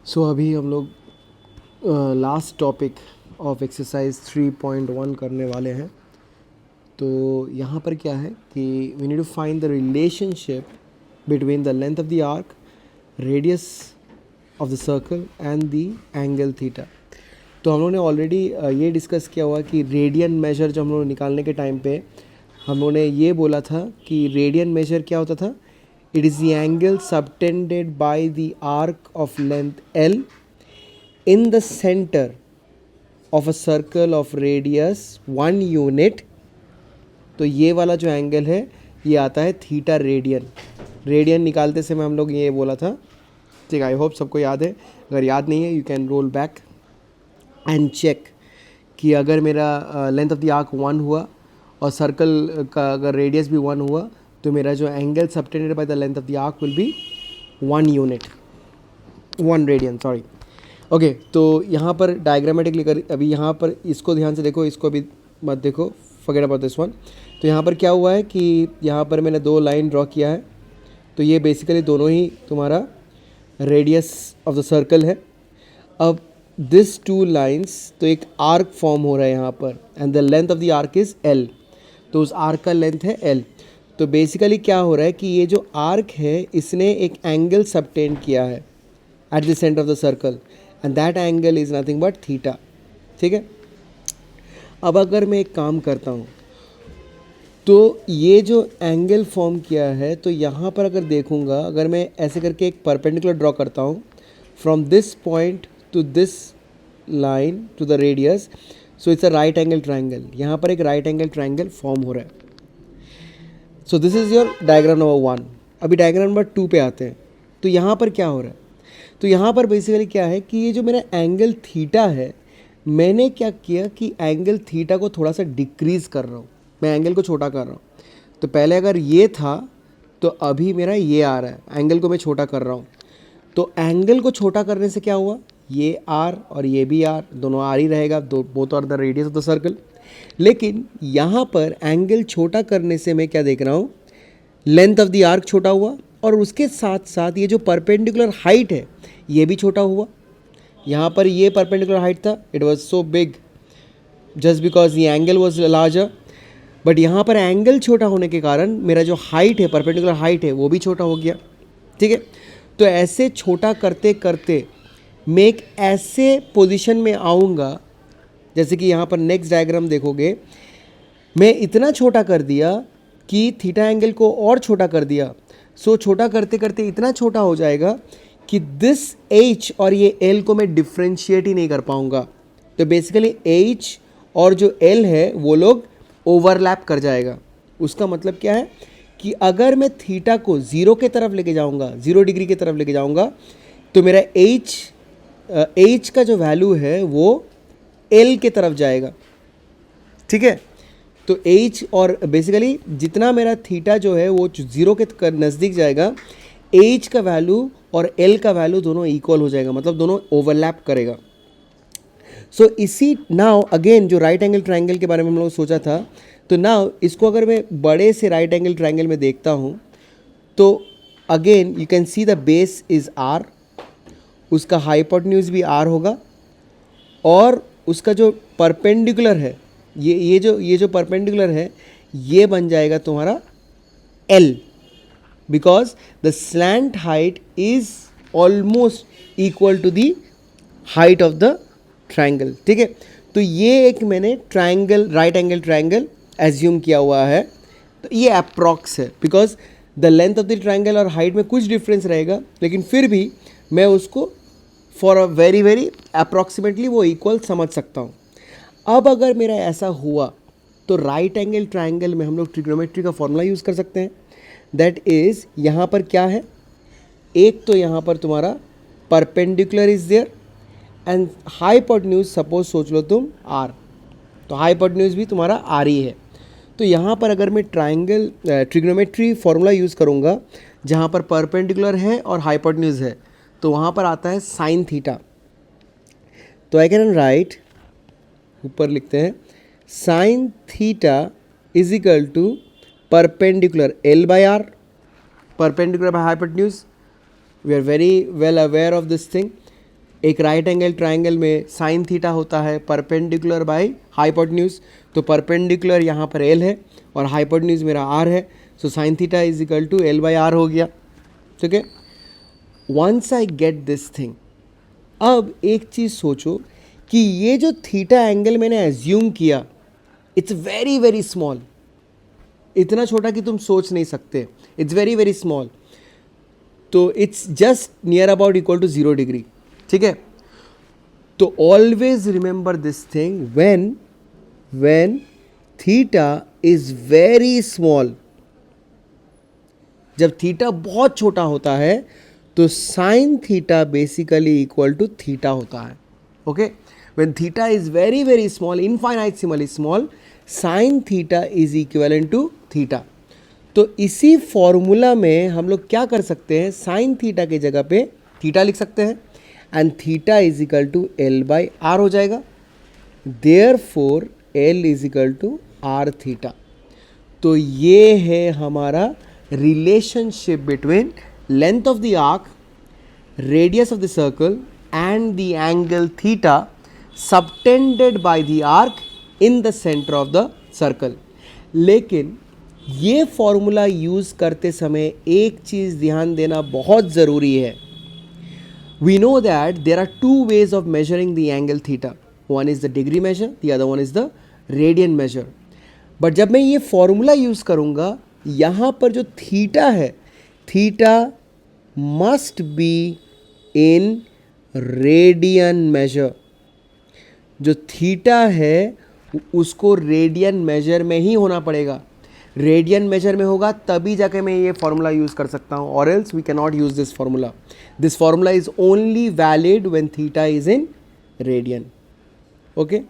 सो अभी हम लोग लास्ट टॉपिक ऑफ एक्सरसाइज 3.1 करने वाले हैं। तो यहाँ पर क्या है कि we need to find the relationship between the length of the arc, radius of the circle and the angle theta. तो हम लोगों ने ऑलरेडी ये डिस्कस किया हुआ कि रेडियन मेजर जो हम लोग निकालने के टाइम पे हम लोगों ने ये बोला था कि रेडियन मेजर क्या होता था, it is the angle subtended by the arc of length L in the center of a circle of radius 1 unit। तो ये वाला जो एंगल है ये आता है थीटा रेडियन। रेडियन निकालते समय हम लोग ये बोला था, ठीक है। आई होप सबको याद है। अगर याद नहीं है you can roll back and check कि अगर मेरा लेंथ ऑफ द आर्क 1 हुआ और सर्कल का अगर रेडियस भी 1 हुआ तो मेरा जो angle subtended by the length of the arc will be 1 unit, 1 radian, sorry. Okay तो यहाँ पर डायग्रामेटिकली कर, अभी यहाँ पर इसको ध्यान से देखो, इसको भी मत देखो, फॉरगेट अबाउट दिस वन। तो यहाँ पर क्या हुआ है कि यहाँ पर मैंने 2 लाइन ड्रॉ किया है। तो ये बेसिकली दोनों ही तुम्हारा रेडियस ऑफ द सर्कल है। अब दिस 2 लाइंस, तो एक आर्क फॉर्म हो रहा है यहाँ पर and the length of the arc is L. तो उस आर्क का लेंथ है एल। तो बेसिकली क्या हो रहा है कि ये जो आर्क है इसने एक एंगल सबटेंड किया है at the centre of the circle and that angle is nothing but theta, ठीक है। अब अगर मैं एक काम करता हूँ तो ये जो एंगल फॉर्म किया है, तो यहाँ पर अगर देखूँगा, अगर मैं ऐसे करके एक परपेंडिकुलर ड्रॉ करता हूँ from this point to this line to the radius, so it's a right angle triangle. यहाँ पर एक राइट एंगल ट्राइंगल फॉर्म हो रहा है। So this is your diagram number 1। अभी डायग्राम नंबर 2 पे आते हैं। तो यहाँ पर क्या हो रहा है, तो यहाँ पर बेसिकली क्या है कि ये जो मेरा एंगल थीटा है, मैंने क्या किया कि एंगल थीटा को थोड़ा सा डिक्रीज़ कर रहा हूँ, मैं एंगल को छोटा कर रहा हूँ। तो पहले अगर ये था तो अभी मेरा ये आ रहा है, एंगल को मैं छोटा कर रहा हूँ। तो एंगल को छोटा करने से क्या हुआ, ये आर और ये भी आर, दोनों आर ही रहेगा, दो both are the radius of the circle. लेकिन यहाँ पर एंगल छोटा करने से मैं क्या देख रहा हूँ, लेंथ ऑफ द आर्क छोटा हुआ और उसके साथ साथ ये जो परपेंडिकुलर हाइट है ये भी छोटा हुआ। यहाँ पर ये परपेंडिकुलर हाइट था, it was so big just because the angle was larger, but यहाँ पर एंगल छोटा होने के कारण मेरा जो हाइट है, परपेंडिकुलर हाइट है, वो भी छोटा हो गया, ठीक है। तो ऐसे छोटा करते करते मैं एक ऐसे पोजीशन में आऊँगा, जैसे कि यहाँ पर नेक्स्ट डायग्राम देखोगे, मैं इतना छोटा कर दिया कि थीटा एंगल को और छोटा कर दिया। सो छोटा करते करते इतना छोटा हो जाएगा कि दिस h और ये l को मैं डिफ्रेंशिएट ही नहीं कर पाऊँगा। तो बेसिकली h और जो l है वो लोग ओवरलैप कर जाएगा। उसका मतलब क्या है कि अगर मैं थीटा को 0 के तरफ लेके जाऊँगा, 0 डिग्री की तरफ लेके जाऊँगा, तो मेरा h का जो वैल्यू है वो l के तरफ जाएगा, ठीक है। तो h और बेसिकली जितना मेरा थीटा जो है वो 0 के नज़दीक जाएगा, h का वैल्यू और l का वैल्यू दोनों इक्वल हो जाएगा, मतलब दोनों ओवरलैप करेगा। सो इसी नाउ अगेन जो राइट एंगल ट्रायंगल के बारे में हम लोग सोचा था, तो नाउ इसको अगर मैं बड़े से राइट एंगल ट्रायंगल में देखता हूँ तो again you can see the base is r, उसका हाइपोटेन्यूज भी r होगा और उसका जो परपेंडिकुलर है, ये जो परपेंडिकुलर है ये बन जाएगा तुम्हारा L, because the slant height is almost equal to the height of the triangle, ठीक है। तो ये एक मैंने triangle, right angle triangle assume किया हुआ है। तो ये अप्रॉक्स है, because the length of the triangle और हाइट में कुछ डिफरेंस रहेगा, लेकिन फिर भी मैं उसको for a very very approximately वो इक्वल समझ सकता हूँ। अब अगर मेरा ऐसा हुआ तो राइट एंगल ट्रायंगल में हम लोग ट्रिग्नोमेट्री का फॉर्मूला यूज़ कर सकते हैं। दैट इज़, यहाँ पर क्या है, एक तो यहाँ पर तुम्हारा perpendicular is there and hypotenuse suppose सोच लो तुम आर, तो हाइपोटेन्यूज भी तुम्हारा आर ही है। तो यहाँ पर अगर मैं ट्रायंगल ट्रिग्नोमेट्री फॉर्मूला यूज़ करूँगा जहाँ पर परपेंडिकुलर है और हाइपोटेन्यूज है, तो वहाँ पर आता है साइन थीटा। तो आई कैन राइट, ऊपर लिखते हैं sine theta is equal to perpendicular L by R, perpendicular by hypotenuse, we are very well aware of this thing, एक राइट एंगल ट्राइंगल में साइन थीटा होता है परपेंडिकुलर बाय हाइपोटेन्यूज, तो perpendicular यहाँ पर एल है और हाइपोटेन्यूज मेरा आर है, so sine theta is equal to L by R हो गया। ठीक है, once I get this thing, अब एक चीज़ सोचो कि ये जो थीटा एंगल मैंने एज्यूम किया, इट्स वेरी वेरी स्मॉल, इतना छोटा कि तुम सोच नहीं सकते, इट्स वेरी वेरी स्मॉल, तो it's just near about equal to 0 degree. ठीक है, तो always remember this thing, when theta is very small, जब थीटा बहुत छोटा होता है तो sine theta basically equal to theta होता है। Okay, when theta is very very small, infinitesimally small, sine theta is equivalent to theta. तो इसी फॉर्मूला में हम लोग क्या कर सकते हैं, साइन थीटा की जगह पे थीटा लिख सकते हैं and theta is equal to L by R हो जाएगा। Therefore L is equal to R theta. तो ये है हमारा relationship between length of the arc, radius of the circle and the angle theta subtended by the arc in the centre of the circle. लेकिन ये formula use करते समय एक चीज़ ध्यान देना बहुत ज़रूरी है। We know that there are two ways of measuring the angle theta. One is the degree measure, the other one is the radian measure. But जब मैं ये फॉर्मूला यूज़ करूँगा, यहाँ पर जो थीटा है, theta must be in radian major. जो theta है उसको रेडियन मेजर में ही होना पड़ेगा, रेडियन मेजर में होगा तभी जाके मैं ये फॉर्मूला यूज़ कर सकता हूँ, और else we can not use this formula. This formula is only valid when theta is in radian. Okay.